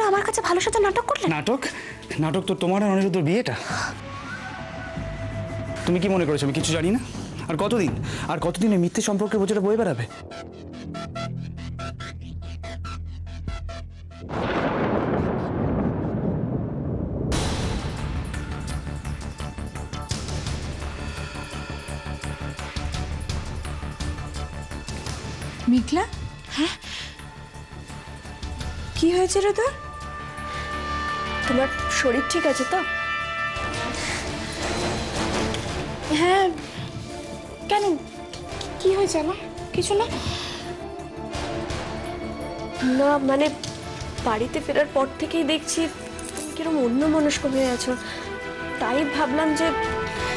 ধরে আমার কাছে ভালো সাথে নাটক করলে? নাটক? নাটক তো তোমার আর অনিরুদ্ধর বিয়েটা। তুমি কি মনে করেছো আমি কিছু জানি না? আর কতদিন এই মিথ্যে সম্পর্কের বোঝাটা বয়ে বেড়াবে? মেঘলা, হ্যাঁ কি হয়েছে রে তোর? তোমার শরীর ঠিক আছে তো? হ্যাঁ। কেন, কি হয়েছে আমার? কিছু না। না মানে বাড়িতে ফেরার পর থেকেই দেখছি তুমি কিরকম অন্যমনস্ক হয়ে আছো, তাই ভাবলাম যে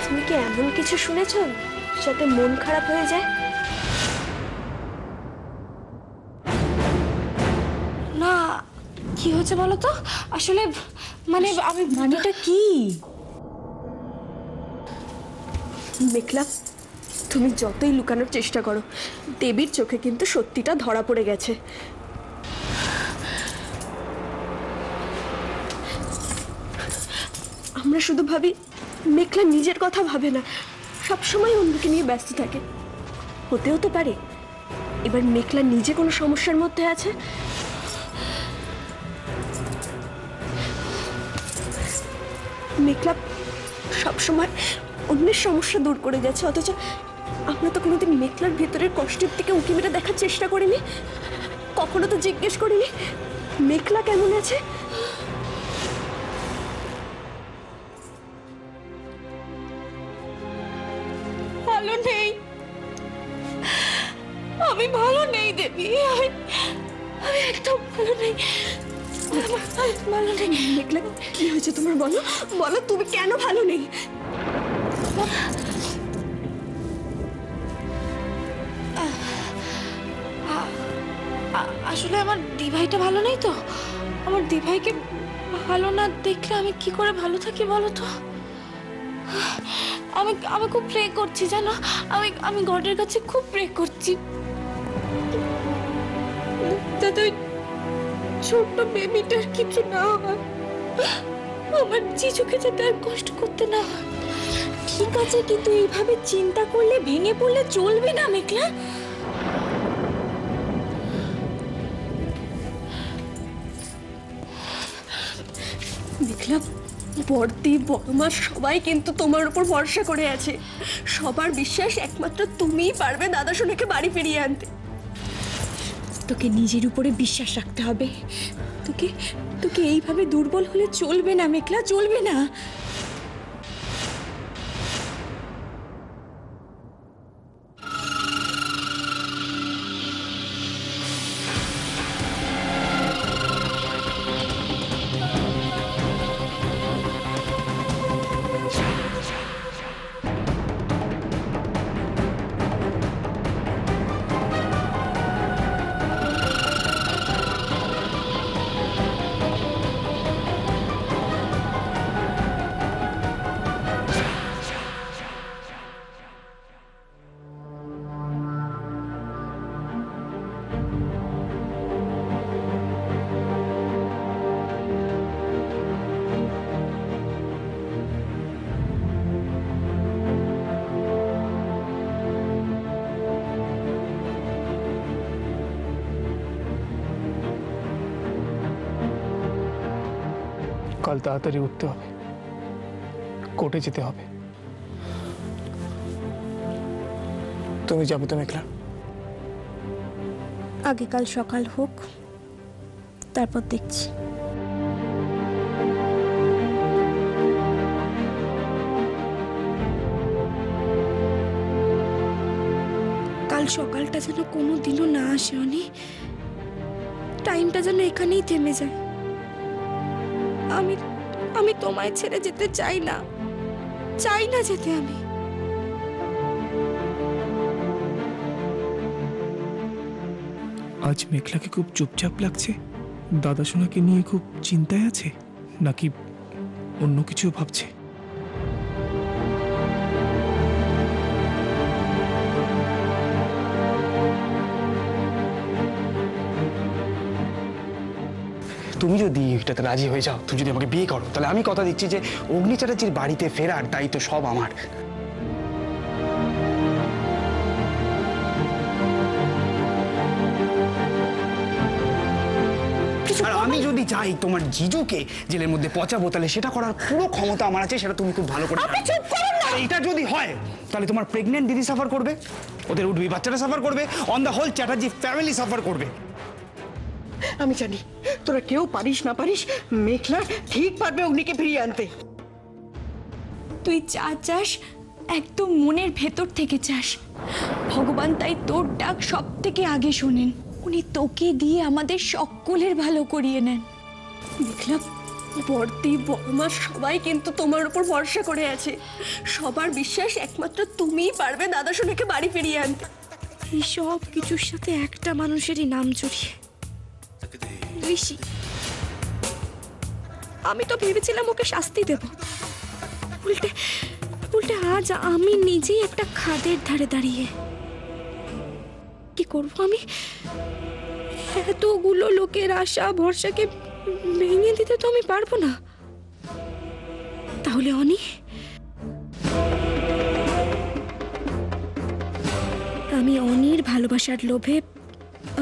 তুমি কি এমন কিছু শুনেছো যাতে মন খারাপ হয়ে যায়। না কি হয়েছে বলো তো? আসলে মানে আমি মানেটা কি? মেঘলা, তুমি যতই লুকানোর চেষ্টা করো দেবীর চোখে কিন্তু সত্যিটা ধরা পড়ে গেছে। আমরা শুধু ভাবি মেঘলা নিজের কথা ভাবে না, সবসময় অন্যকে নিয়ে ব্যস্ত থাকে। হতেও তো পারে এবার মেঘলা নিজে কোনো সমস্যার মধ্যে আছে। মেঘলা সবসময় অন্যের সমস্যা দূর করে যাচ্ছে, অথচ আমরা তো কোনোদিন মেঘলার ভেতরের কষ্টের দিকে উঁকি মেরে দেখার চেষ্টা করিনি, কখনো তো জিজ্ঞেস করিনি মেঘলা কেমন আছে। ভালো নেই, আমি ভালো নেই দেবী, আমি একদম ভালো নেই, ভালো নেই। মেঘলা কি হয়েছে তোমার? বলো বলো, তুমি কেন ভালো নেই? আসলে আমার দিভাইটা ভালো নেই তো। আমার দিভাইকে ভালো না দেখলে আমি কি করে ভালো থাকি বলো তো? আমি আমি খুব প্রে করছি জানো, আমি গডের কাছে খুব প্রে করছি যাতে ওই ছোট্ট বেবিটার কিছু না হয়, আমার জিজুকে যাতে আর কষ্ট করতে না হয়। ঠিক আছে, কিন্তু এইভাবে চিন্তা করলে ভেঙে পড়লে চলবে না মেঘলা। মেঘলা, বড়দি বড়মা সবাই কিন্তু তোমার উপর ভরসা করে আছে। সবার বিশ্বাস একমাত্র তুমিই পারবে দাদা সোনাকে বাড়ি ফিরিয়ে আনতে। তোকে নিজের উপরে বিশ্বাস রাখতে হবে। তোকে তোকে এইভাবে দুর্বল হলে চলবে না মেঘলা, চলবে না। কাল তাড়াতাড়ি উঠতে হবে, কোর্টে যেতে হবে। তুমি যাবে তো মেঘলা? আগে কাল সকাল হোক, তারপর দেখছি। কাল সকালটা যেন কোনো দিনও না আসে অনি, টাইমটা যেন এখানেই থেমে যায়। আমি আমি তোমায় ছেড়ে যেতে চাই না, চাই না যেতে আমি। আজ মেঘলাকে খুব চুপচাপ লাগছে। দাদা সোনাকে নিয়ে খুব চিন্তায় আছে, নাকি অন্য কিছু ভাবছে? তুমি যদি এটাতে রাজি হয়ে যাও, তুমি যদি আমাকে বিয়ে করো, তাহলে আমি কথা দিচ্ছি যে অগ্নি চ্যাটার্জির বাড়িতে ফেরার দায়িত্ব সব আমার। আর আমি যদি চাই তোমার জিজুকে জেলের মধ্যে পচাবো, তাহলে সেটা করার পুরো ক্ষমতা আমার আছে, সেটা তুমি খুব ভালো করে জানো। আর এটা যদি হয় তাহলে তোমার প্রেগনেন্ট দিদি সাফার করবে, ওদের উঠবি বাচ্চাটা সাফার করবে, on the whole Chatterjee family suffer করবে। আমি জানি তোরা কেউ পারিস না পারিস, মেঘলা ঠিক পারবে অগ্নিকে ফিরিয়ে আনতে। তুই যা চাস একদম মনের ভেতর থেকে চাস, ভগবান তাই তোর ডাক সব থেকে আগে শোনেন। উনি তোকে দিয়ে আমাদের সকলের ভালো করিয়ে নেন। দেখলাম বর্দি বড়মা সবাই কিন্তু তোমার উপর ভরসা করে আছে। সবার বিশ্বাস একমাত্র তুমিই পারবে দাদা সোনাকে বাড়ি ফিরিয়ে আনতে। এই সব কিছুর সাথে একটা মানুষেরই নাম জড়িয়ে, ঋষি। আমি তো ভেবেছিলাম ওকে শাস্তি দেব, উল্টে উল্টে আজ আমি নিজেই একটা খাদের ধারে দাঁড়িয়ে কি করবো? আমি এতগুলো লোকের আশা ভরসাকে ভেঙে দিতে তো আমি পারবো না। তাহলে অনি, আমি অনির ভালোবাসার লোভে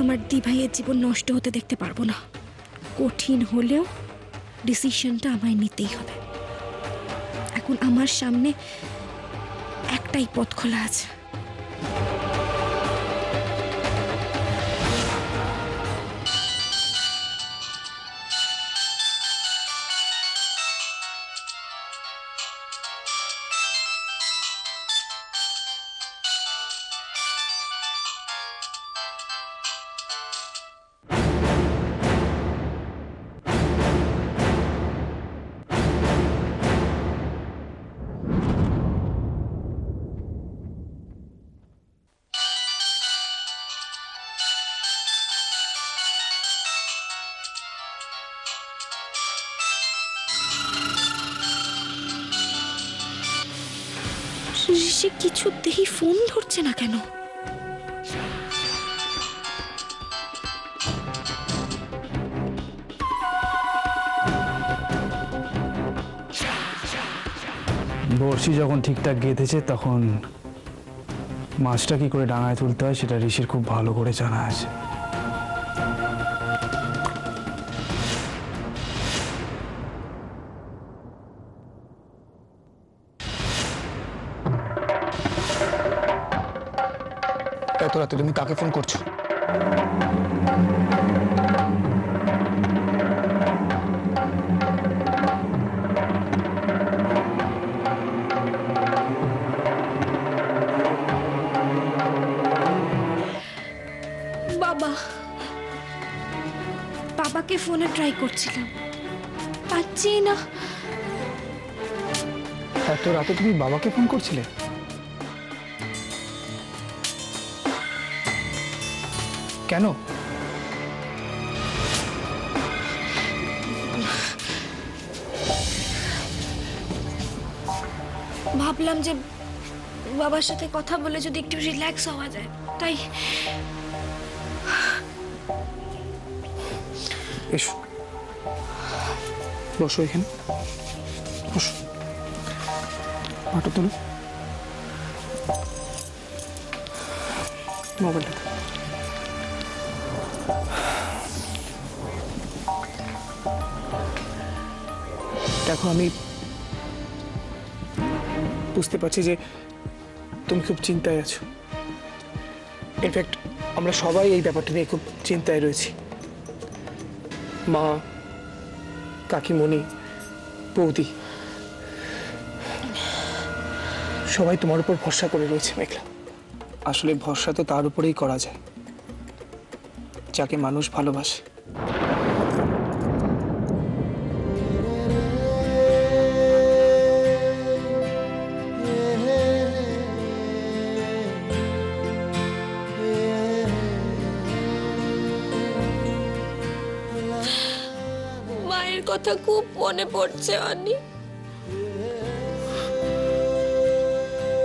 আমার দিভাইয়ের জীবন নষ্ট হতে দেখতে পারবো না। কঠিন হলেও ডিসিশনটা আমায় নিতেই হবে। এখন আমার সামনে একটাই পথ খোলা আছে। ঋষি কিছুতেই ফোন ধরছে না কেন? বড়শি যখন ঠিকঠাক গেঁথেছে, তখন মাছটা কি করে ডাঙায় তুলতে হয় সেটা ঋষির খুব ভালো করে জানা আছে। এত রাতে তুমি কাকে ফোন করছো? বাবাকে ফোনে ট্রাই করছিলাম, পাচ্ছি না। এত রাতে তুমি বাবাকে ফোন করছিলে? কেন? ভাবলাম যে বাবার সাথে কথা বলে যদি একটু রিল্যাক্স হওয়া যায়, তাই। এসো, বসো এখানে, বসো, হাঁটো তুলো, মোবাইলটা দেখো। আমি বুঝতে পারছি যে তুমি খুব চিন্তায় আছো। ইনফ্যাক্ট আমরা সবাই এই ব্যাপারটা নিয়ে খুব চিন্তায় রয়েছি। মা, কাকিমণি, বৌদি সবাই তোমার উপর ভরসা করে রয়েছে মেঘলা। আসলে ভরসা তো তার উপরেই করা যায় যাকে মানুষ ভালোবাসে। মায়ের কথা খুব মনে পড়ছে অনি।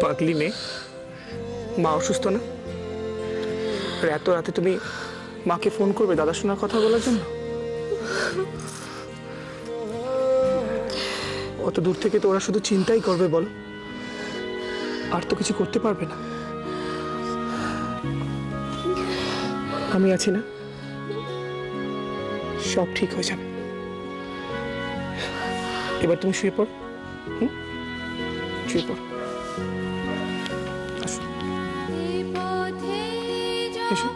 পাগলি মেয়ে, মা অসুস্থ না? আর এত রাতে তুমি মাকে ফোন করবে দাদা শোনার কথা বলার জন্য? অত দূর থেকে তো ওরা শুধু চিন্তাই করবে বল, আর তো কিছু করতে পারবে না। আমি আছি না, সব ঠিক হয়ে যাবে। এবার তুমি শুয়ে পড়, শুয়ে পড়। আসো, এসো।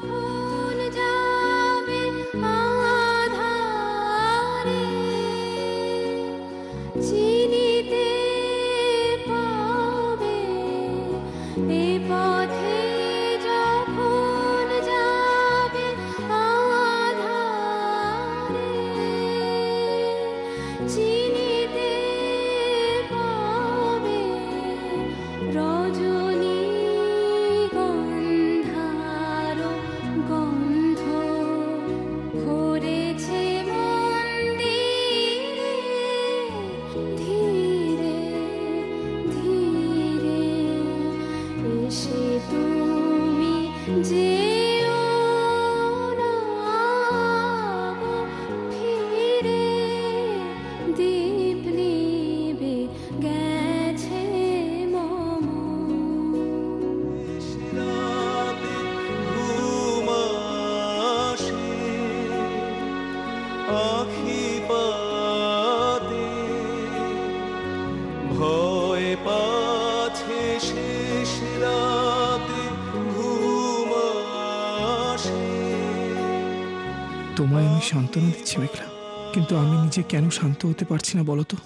তোমায় আমি সান্ত্বনা দিচ্ছি মেঘলা, কিন্তু আমি নিজে কেন শান্ত হতে পারছি না বলো তো?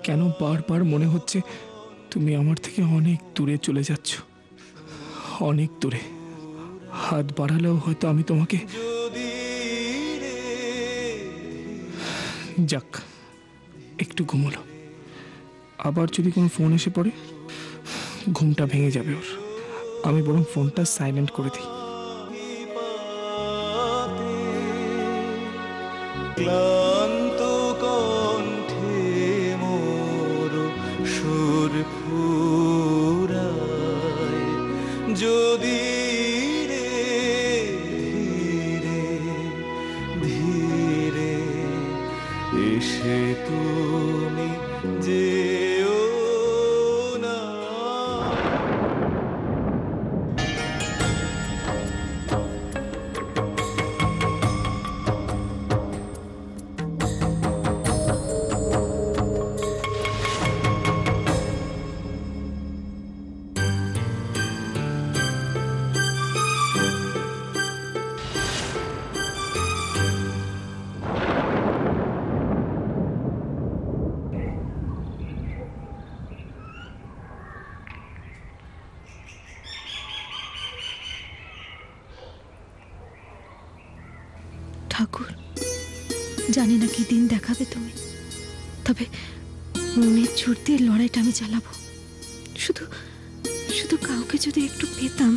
কেন বারবার মনে হচ্ছে তুমি আমার থেকে অনেক দূরে চলে যাচ্ছ, অনেক দূরে। হাত বাড়ালেও হয়তো আমি তোমাকে। যাক, একটু ঘুমোলো। আবার যদি কোনো ফোন এসে পড়ে ঘুমটা ভেঙে যাবে ওর। আমি বরং ফোনটা সাইলেন্ট করে দিই। ক্লান্ত কণ্ঠে মোর সুর ফুরায়, যদি রে ধীরে ধীরে এসে তুমি যেও না। ঠাকুর, জানি না কি দিন দেখাবে তুমি, তবে মনের জোর দিয়ে লড়াইটা আমি চালাবো। শুধু শুধু কাউকে যদি একটু পেতাম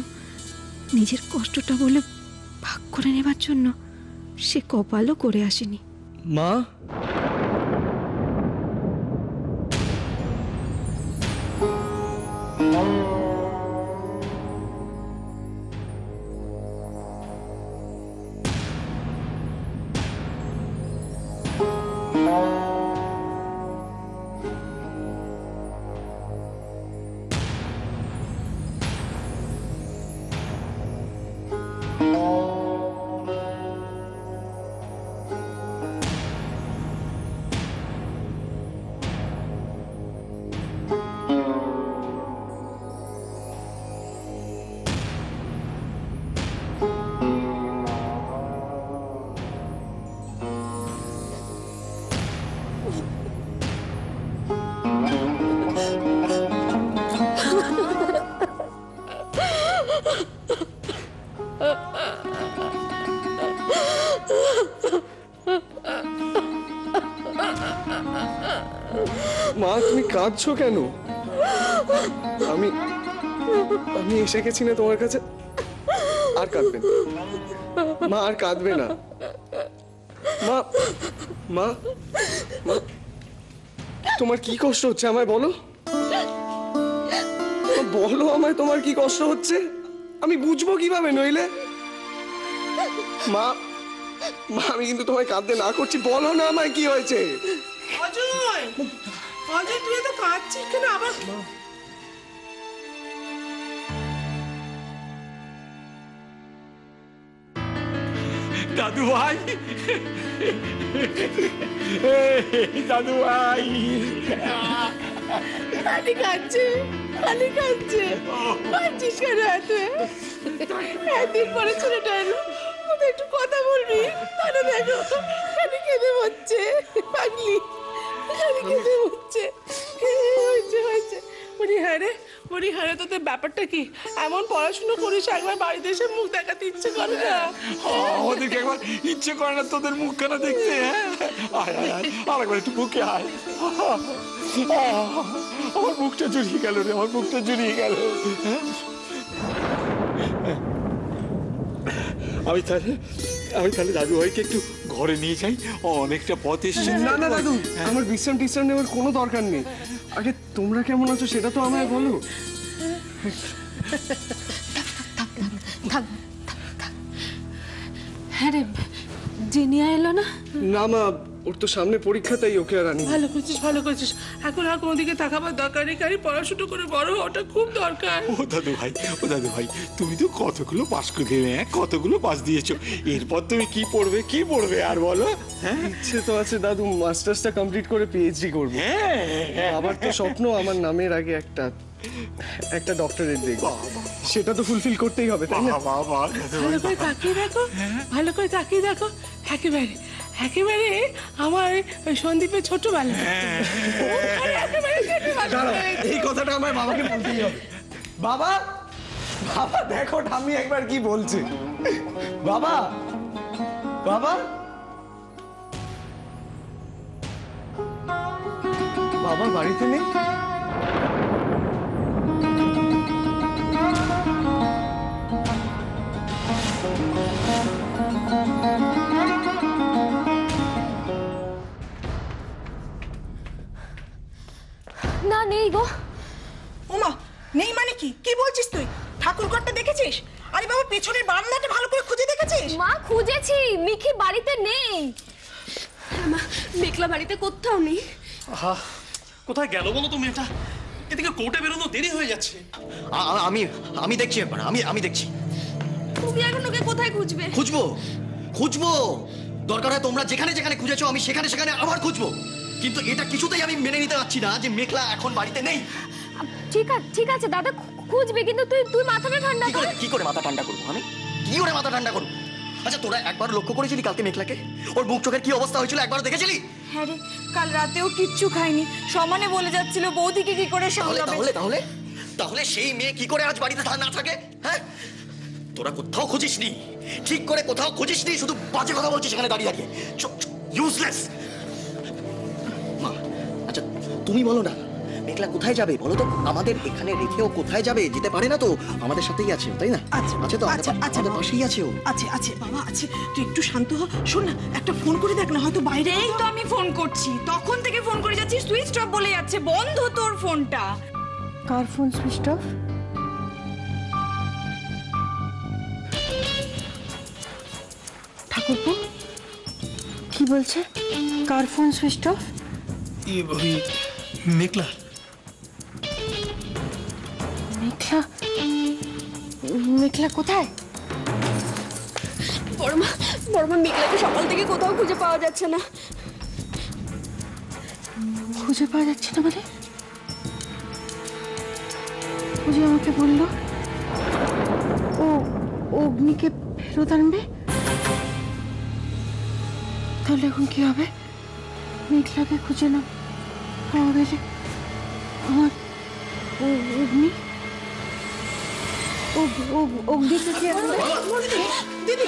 নিজের কষ্টটা বলে ভাগ করে নেবার জন্য, সে কপালও করে আসেনি। মা, মা তুমি কাঁদছো কেন? আমি আমি এসে গেছি না তোমার কাছে। আর কাঁদবে না মা, আর কাঁদবে না মা। মা মা, তোমার কি কষ্ট হচ্ছে আমায় বলো, বলো আমায় তোমার কি কষ্ট হচ্ছে, আমি বুঝবো কিভাবে নইলে। মা মা, আমি কিন্তু তোমায় কাঁদতে না করছি, বলো না আমায় কি হয়েছে। অজয় তুই তো কাঁদছিস কেন আবার? দাদু ভাই, দাদু ভাই, খালি কাঁদছে, খালি কাঁদছে। কাঁদছিস কেন এত? একদিন পরে ছেলেটা এলো, ওদের একটু কথা বলবি? তাহলে দেখো খালি কেঁদে হচ্ছে, পাগলি খালি কেঁদে হচ্ছে। হয়েছে হয়েছে। বলি হ্যাঁ রে, বলি হ্যাঁ রে, তোদের ব্যাপারটা কি? এমন পড়াশুনো করিস, একবার বাড়িতে এসে মুখ দেখাতে ইচ্ছে করে না? আমাদেরকে একবার ইচ্ছে করে না তোদের মুখখানা দেখতে? আয় আয় আয়, আরেকবার একটু বুকে আয়। আমার মুখটা জড়িয়ে গেল রে, আমার মুখটা জড়িয়ে গেল। আমি তাহলে দাদু ভাইকে একটু ঘরে নিয়ে যাই, অনেকটা পথ এসছে। না না দাদু, আমার বিশ্রাম টিশ্রাম নেওয়ার কোনো দরকার নেই। আগে তোমরা কেমন আছো সেটা তো আমায় বলো। হ্যাঁ রে, জিনিয়া এলো না? না মা, ওর তো সামনে পরীক্ষা, তাই ওকে আর আনি। ভালো করছিস, ভালো করছিস। এখন আর কোনো দিকে তাকাবার দরকার নেই, কারি পড়াশুনো করে বড় ওটা খুব দরকার। ও দাদু ভাই, তুমি তো কতগুলো পাস করে দিলে, কতগুলো পাস দিয়েছো। এরপর তুমি কি পড়বে আর বলো? হ্যাঁ, ইচ্ছে তো আছে দাদু, মাস্টার্সটা কমপ্লিট করে পিএইচডি করবো। আবার তো স্বপ্ন আমার নামের আগে একটা ডক্টরেট দেখবো। সেটা তো ফুলফিল করতেই হবে, তাই না? ভালো করে তাকিয়ে দেখো, ভালো করে তাকিয়ে দেখো। একেবারে আমার ওই সন্দীপের ছোটবেলা। এই কথাটা আমার বাবাকে বলতেই হবে। বাবা, বাবা দেখো ঠাম্মি একবার কি বলছে। বাবা, বাবা, বাবা বাড়িতে নেই? না, নেই গো। ওমা, নেই মানে কি? কি বলছিস তুই? ঠাকুর ঘরটা দেখেছিস? আরে বাবা, পেছনের বারান্দাটা ভালো করে খুঁজে দেখেছিস? মা, খুঁজেছি, মিকি বাড়িতে নেই। মা, মেঘলা বাড়িতে কোথাও নেই। কোথায় গেল বলো তো মেয়েটা? এদিকে কোর্টে বেরোনো দেরি হয়ে যাচ্ছে। আমি দেখছি একবার, আমি দেখছি। তুমি এখন ওকে কোথায় খুঁজবে? খুঁজবো দরকার হয় তোমরা যেখানে যেখানে খুঁজেছো আমি সেখানে সেখানে আবার খুঁজবো, কিন্তু এটা কিছুতেই আমি মেনে নিতে পারছি না যে মেঘলা এখন বাড়িতে নেই। ঠিক আছে দাদা, খুঁজবি, কিন্তু তুই মাথাটা ঠান্ডা কর। কি করে মাথা ঠান্ডা করবো আমি? কি করে মাথা ঠান্ডা করবো? আচ্ছা, তোরা একবার লক্ষ্য করেছিলি কালকে মেঘলাকে? ওর মুখ চোখের কি অবস্থা হয়েছিল একবার দেখেছিলি? হ্যাঁ রে, কাল রাতেও কিচ্ছু খাইনি, সমানে বলে যাচ্ছিল বৌদিকে কি করে সামলাবে। তাহলে সেই মেয়ে কি করে আজ বাড়িতে না থাকে? হ্যাঁ, তোরা কোথাও খুঁজিসনি, ঠিক করে কোথাও খুঁজিসনি, শুধু বাজে কথা বলছিস এখানে দাঁড়িয়ে দাঁড়িয়ে। ইউজলেস। মা, আচ্ছা তুমি বলো না, মেঘলা কোথায় যাবে বলো তো? আমাদের এখানে রেখেও কোথায় যাবে? যেতে পারে না তো, আমাদের সাথেই আছে, তাই না? আছে তো, আমাদের পাশেই আছে ও। আছে বাবা, আছে। তুই একটু শান্ত হ। শোন না, একটা ফোন করে দেখ না, হয়তো বাইরে। এই তো আমি ফোন করছি, তখন থেকে ফোন করে যাচ্ছি, সুইচ অফ বলে যাচ্ছে। বন্ধ তোর ফোনটা। কার ফোন সুইচ অফ? ঠাকুরপো কি বলছে? কার ফোন সুইচ অফ? মেঘলা। মেঘলা কোথায়? বড়মা, মেঘলাকে সকাল থেকে কোথাও খুঁজে পাওয়া যাচ্ছে না। খুঁজে পাওয়া যাচ্ছে না মানে? ও যে আমাকে বললো ও অগ্নিকে ফেরত আনবে, তাহলে এখন কি হবে? মেঘলাকে খুঁজে না পাওয়া গেলে আমার অগ্নি অগ্নিকে কি? দিদি,